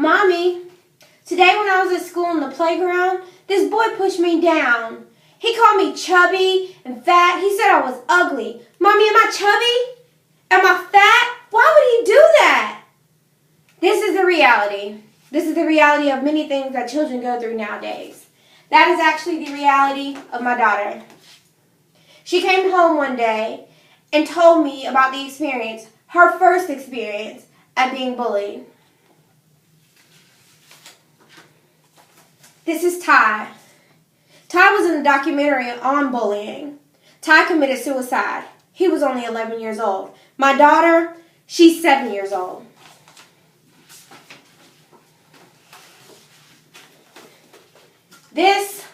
Mommy, today when I was at school in the playground, this boy pushed me down. He called me chubby and fat. He said I was ugly. Mommy, am I chubby? Am I fat? Why would he do that? This is the reality. This is the reality of many things that children go through nowadays. That is actually the reality of my daughter. She came home one day and told me about the experience, her first experience at being bullied. This is Ty. Ty was in a documentary on bullying. Ty committed suicide. He was only 11 years old. My daughter, she's 7 years old. This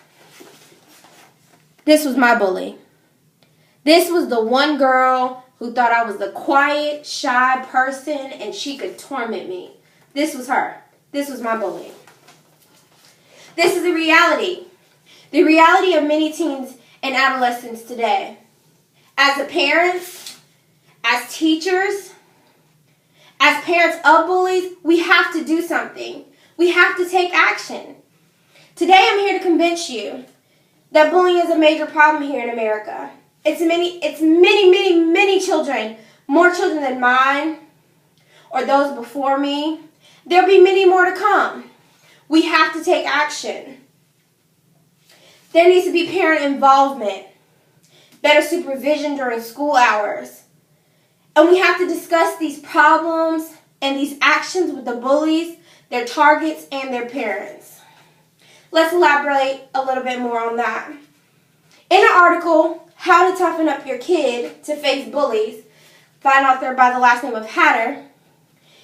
was my bully. This was the one girl who thought I was the quiet, shy person and she could torment me. This was her. This was my bully. This is the reality. The reality of many teens and adolescents today. As parents, as teachers, as parents of bullies, we have to do something. We have to take action. Today I'm here to convince you that bullying is a major problem here in America. It's many children, more children than mine or those before me. There'll be many more to come. We have to take action. There needs to be parent involvement, better supervision during school hours. And we have to discuss these problems and these actions with the bullies, their targets, and their parents. Let's elaborate a little bit more on that. In an article, How to Toughen Up Your Kid to Face Bullies, by an author by the last name of Hatter,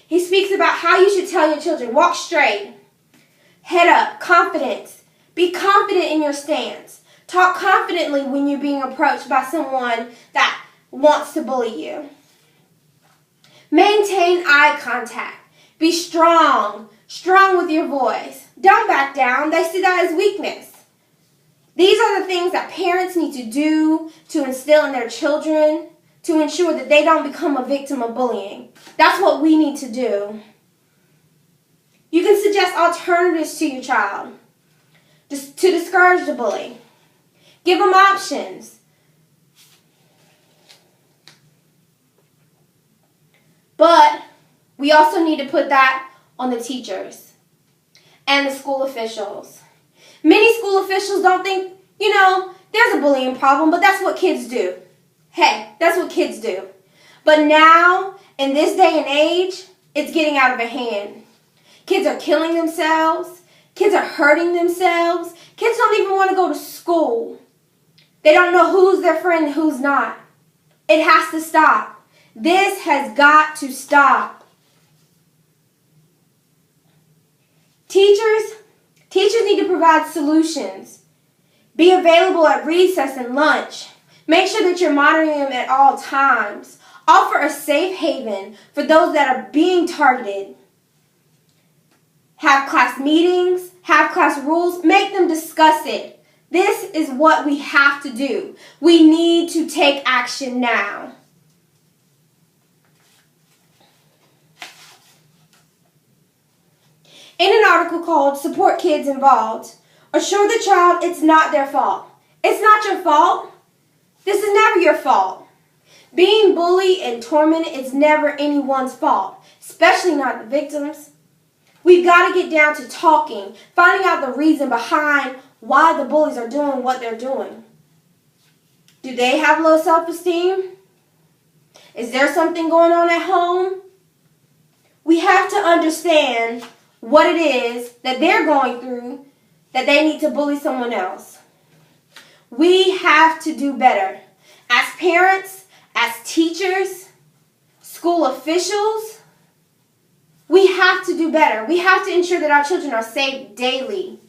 he speaks about how you should tell your children, walk straight, head up, confidence. Be confident in your stance. Talk confidently when you're being approached by someone that wants to bully you. Maintain eye contact. Be strong with your voice. Don't back down. They see that as weakness. These are the things that parents need to do to instill in their children to ensure that they don't become a victim of bullying. That's what we need to do. You can suggest alternatives to your child just to discourage the bully. Give them options. But we also need to put that on the teachers and the school officials. Many school officials don't think, there's a bullying problem, but that's what kids do. Hey, that's what kids do. But now, in this day and age, it's getting out of hand. Kids are killing themselves. Kids are hurting themselves. Kids don't even want to go to school. They don't know who's their friend and who's not. It has to stop. This has got to stop. Teachers need to provide solutions. Be available at recess and lunch. Make sure that you're monitoring them at all times. Offer a safe haven for those that are being targeted. Have class meetings, have class rules, make them discuss it. This is what we have to do. We need to take action now. In an article called Support Kids Involved, assure the child it's not their fault. It's not your fault. This is never your fault. Being bullied and tormented is never anyone's fault, especially not the victims. We've got to get down to talking, finding out the reason behind why the bullies are doing what they're doing. Do they have low self-esteem? Is there something going on at home? We have to understand what it is that they're going through that they need to bully someone else. We have to do better. As parents, as teachers, school officials, we have to do better. We have to ensure that our children are safe daily.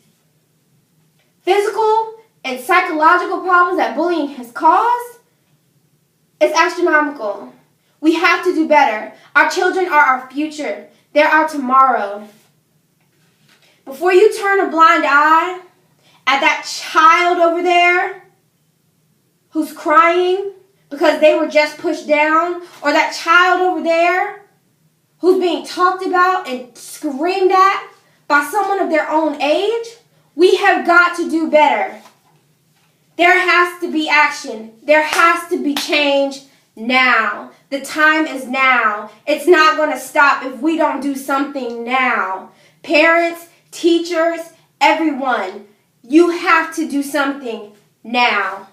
Physical and psychological problems that bullying has caused is astronomical. We have to do better. Our children are our future. They're our tomorrow. Before you turn a blind eye at that child over there who's crying because they were just pushed down, or that child over there who's being talked about and screamed at by someone of their own age, we have got to do better. There has to be action. There has to be change now. The time is now. It's not going to stop if we don't do something now. Parents, teachers, everyone, you have to do something now.